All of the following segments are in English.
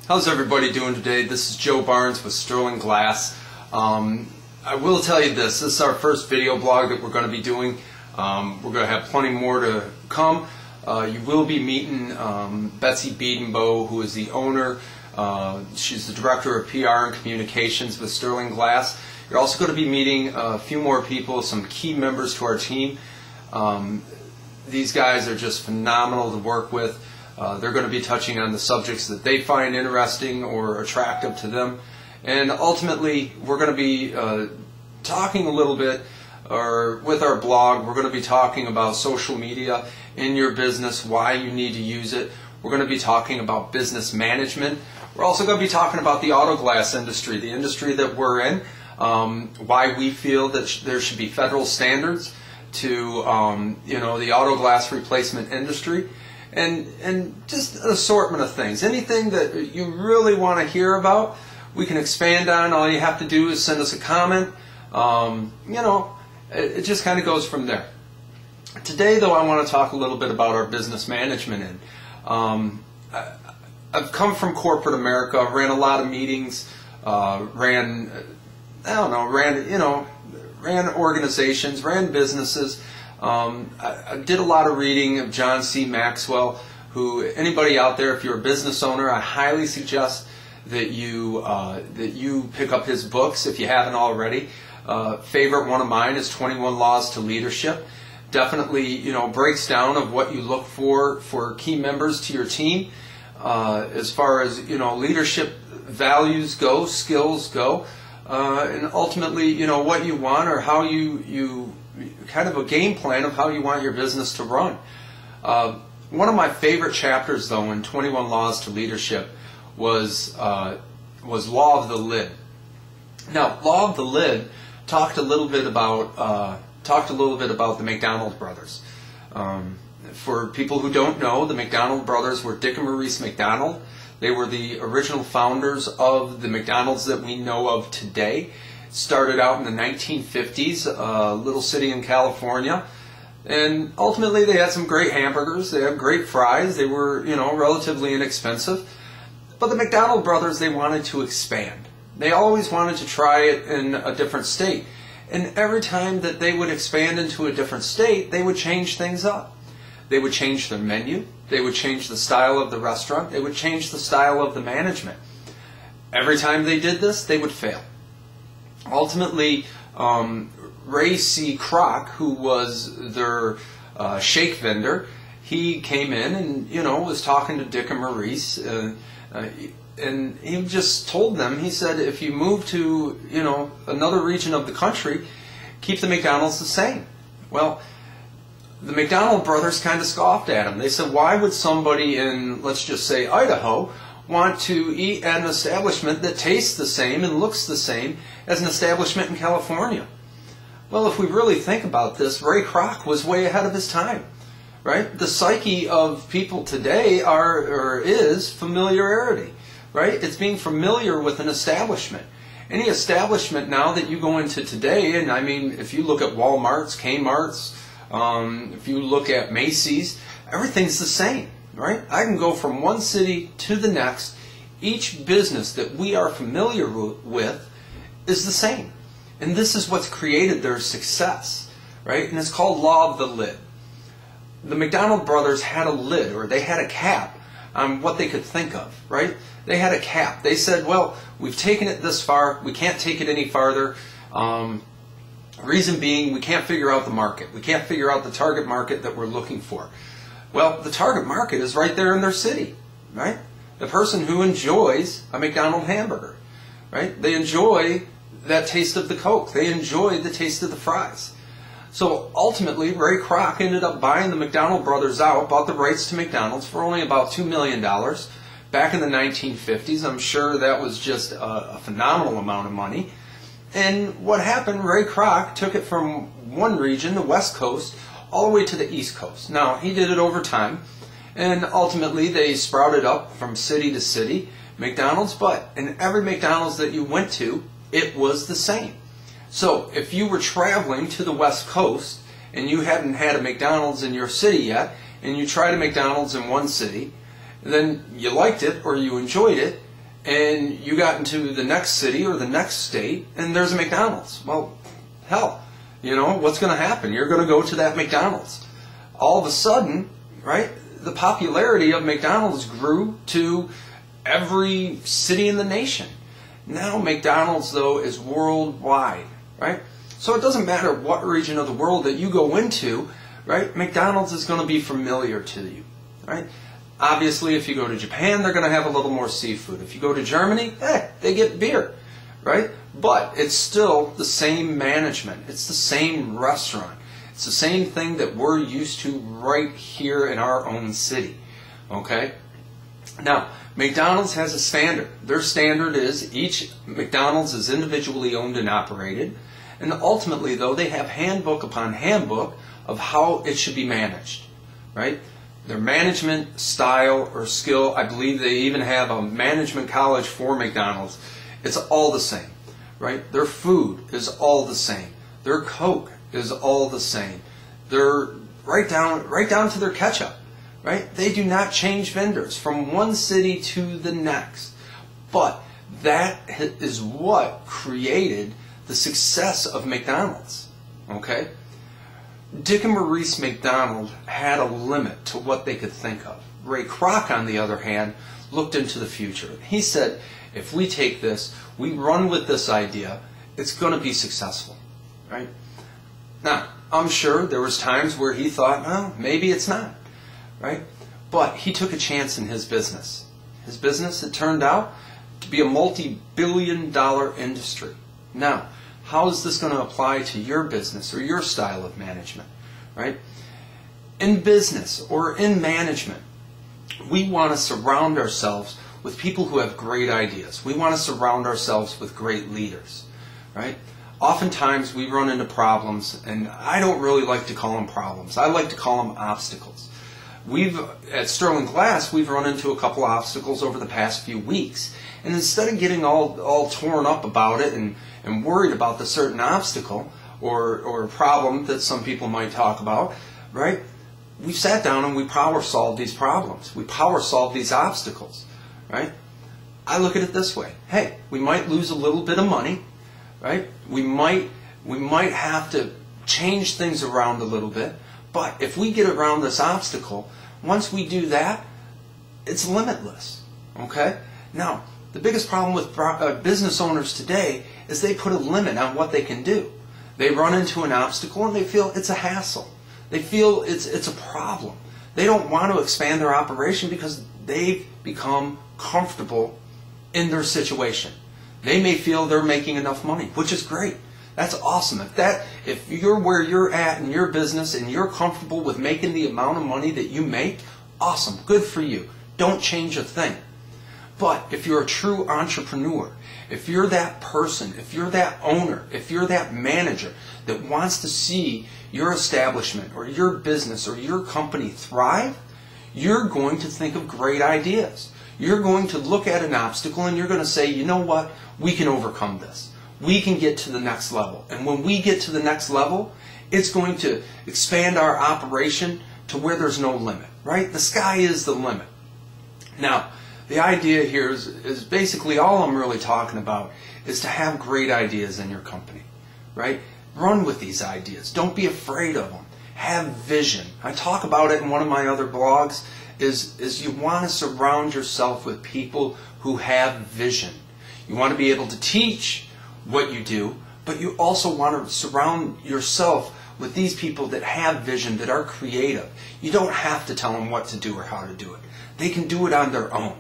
How's everybody doing today? This is Joe Barnes with Sterling Glass. I will tell you this is our first video blog that we're going to be doing. We're going to have plenty more to come. You will be meeting Betsy Biedenbow, who is the owner. She's the Director of PR and Communications with Sterling Glass. You're also going to be meeting a few more people, some key members to our team. These guys are just phenomenal to work with. They're going to be touching on the subjects that they find interesting or attractive to them. And ultimately, we're going to be talking a little bit, or with our blog, we're going to be talking about social media in your business, why you need to use it. We're going to be talking about business management. We're also going to be talking about the auto glass industry, the industry that we're in, why we feel that there should be federal standards to the auto glass replacement industry. And just an assortment of things. Anything that you really want to hear about, we can expand on. All you have to do is send us a comment. It just kind of goes from there. Today, though, I want to talk a little bit about our business management. I've come from corporate America, ran a lot of meetings, ran organizations, ran businesses. I did a lot of reading of John C. Maxwell, who, anybody out there, if you're a business owner, I highly suggest that you pick up his books if you haven't already. Favorite one of mine is 21 Laws to Leadership. Definitely, breaks down of what you look for key members to your team, as far as, leadership values go, skills go, and ultimately, what you want or how you kind of a game plan of how you want your business to run. One of my favorite chapters, though, in 21 Laws to Leadership was Law of the Lid. Now, Law of the Lid talked a little bit about the McDonald brothers. For people who don't know, the McDonald brothers were Dick and Maurice McDonald. They were the original founders of the McDonald's that we know of today. Started out in the 1950s, a little city in California, and ultimately they had some great hamburgers, they had great fries, they were, relatively inexpensive. But the McDonald brothers, they wanted to expand. They always wanted to try it in a different state. And every time that they would expand into a different state, they would change things up. They would change their menu, they would change the style of the restaurant, they would change the style of the management. Every time they did this, they would fail. Ultimately, Ray C. Kroc, who was their shake vendor, he came in and was talking to Dick and Maurice, and he just told them, he said, if you move to another region of the country, keep the McDonald's the same. Well, the McDonald brothers kind of scoffed at him. They said, why would somebody in, let's just say, Idaho, want to eat at an establishment that tastes the same and looks the same as an establishment in California? Well, if we really think about this, Ray Kroc was way ahead of his time, right? The psyche of people today is familiarity, right? It's being familiar with an establishment. Any establishment now that you go into today, and I mean, if you look at Walmart's, Kmart's, if you look at Macy's, everything's the same. Right? I can go from one city to the next. Each business that we are familiar with is the same. And this is what's created their success. Right? And it's called Law of the Lid. The McDonald brothers had a lid, or they had a cap on what they could think of. Right? They had a cap. They said, well, we've taken it this far. We can't take it any farther. Reason being, we can't figure out the market. We can't figure out the target market that we're looking for. Well, the target market is right there in their city, right? The person who enjoys a McDonald's hamburger, right? They enjoy that taste of the Coke. They enjoy the taste of the fries. So ultimately, Ray Kroc ended up buying the McDonald brothers out, bought the rights to McDonald's for only about $2 million back in the 1950s. I'm sure that was just a phenomenal amount of money. And what happened, Ray Kroc took it from one region, the West Coast, all the way to the East Coast. Now, he did it over time, and ultimately they sprouted up from city to city, McDonald's, but in every McDonald's that you went to, it was the same. So if you were traveling to the West Coast and you hadn't had a McDonald's in your city yet, and you tried a McDonald's in one city, then you liked it or you enjoyed it, and you got into the next city or the next state and there's a McDonald's. Well, hell, you know, what's going to happen? You're going to go to that McDonald's. All of a sudden, right, the popularity of McDonald's grew to every city in the nation. Now McDonald's, though, is worldwide, right? So it doesn't matter what region of the world that you go into, right? McDonald's is going to be familiar to you, right? Obviously, if you go to Japan, they're going to have a little more seafood. If you go to Germany, they get beer, right? But it's still the same management. It's the same restaurant. It's the same thing that we're used to right here in our own city, okay? Now, McDonald's has a standard. Their standard is each McDonald's is individually owned and operated. And ultimately, though, they have handbook upon handbook of how it should be managed, right? Their management style or skill, I believe they even have a management college for McDonald's. It's all the same, right? Their food is all the same. Their Coke is all the same. They're right down to their ketchup, right? They do not change vendors from one city to the next. But that is what created the success of McDonald's, okay? Dick and Maurice McDonald had a limit to what they could think of. Ray Kroc, on the other hand, looked into the future. He said, if we take this, we run with this idea, it's going to be successful, right? Now, I'm sure there was times where he thought, well, maybe it's not, right? But he took a chance in his business. His business, it turned out to be a multi-billion-dollar industry. Now, how is this going to apply to your business or your style of management, right? In business or in management, we want to surround ourselves with people who have great ideas. We want to surround ourselves with great leaders, right? Oftentimes we run into problems, and I don't really like to call them problems. I like to call them obstacles. At Sterling Glass, we've run into a couple obstacles over the past few weeks. And instead of getting all torn up about it and worried about the certain obstacle or problem that some people might talk about, right? We sat down and we power solved these problems. We power solved these obstacles, right? I look at it this way. Hey, we might lose a little bit of money, right? We might have to change things around a little bit, but if we get around this obstacle, once we do that, it's limitless, okay? Now, the biggest problem with business owners today is they put a limit on what they can do. They run into an obstacle and they feel it's a hassle. They feel it's a problem. They don't want to expand their operation because they've become comfortable in their situation. They may feel they're making enough money, which is great. That's awesome. If you're where you're at in your business and you're comfortable with making the amount of money that you make, awesome, good for you. Don't change a thing. But if you're a true entrepreneur, if you're that person, if you're that owner, if you're that manager that wants to see your establishment or your business or your company thrive, you're going to think of great ideas. You're going to look at an obstacle and you're going to say, you know what, we can overcome this. We can get to the next level. And when we get to the next level, it's going to expand our operation to where there's no limit, right? The sky is the limit. Now, the idea here is basically all I'm really talking about is to have great ideas in your company, right? Run with these ideas. Don't be afraid of them. Have vision. I talk about it in one of my other blogs, is you want to surround yourself with people who have vision. You want to be able to teach what you do, but you also want to surround yourself with these people that have vision, that are creative. You don't have to tell them what to do or how to do it. They can do it on their own,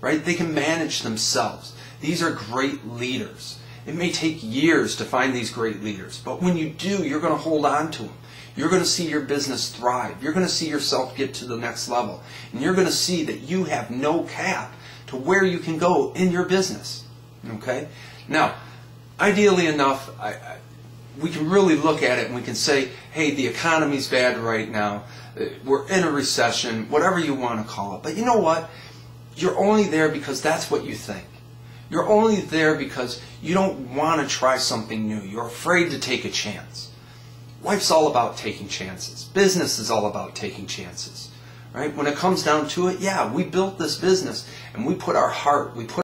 right? They can manage themselves. These are great leaders. It may take years to find these great leaders, but when you do, you're going to hold on to them. You're going to see your business thrive. You're going to see yourself get to the next level. And you're going to see that you have no cap to where you can go in your business. Okay? Now, ideally enough, we can really look at it and we can say, hey, the economy's bad right now. We're in a recession, whatever you want to call it. But you know what? You're only there because that's what you think. You're only there because you don't want to try something new. You're afraid to take a chance. Life's all about taking chances. Business is all about taking chances. Right? When it comes down to it, yeah, we built this business and we put our heart, we put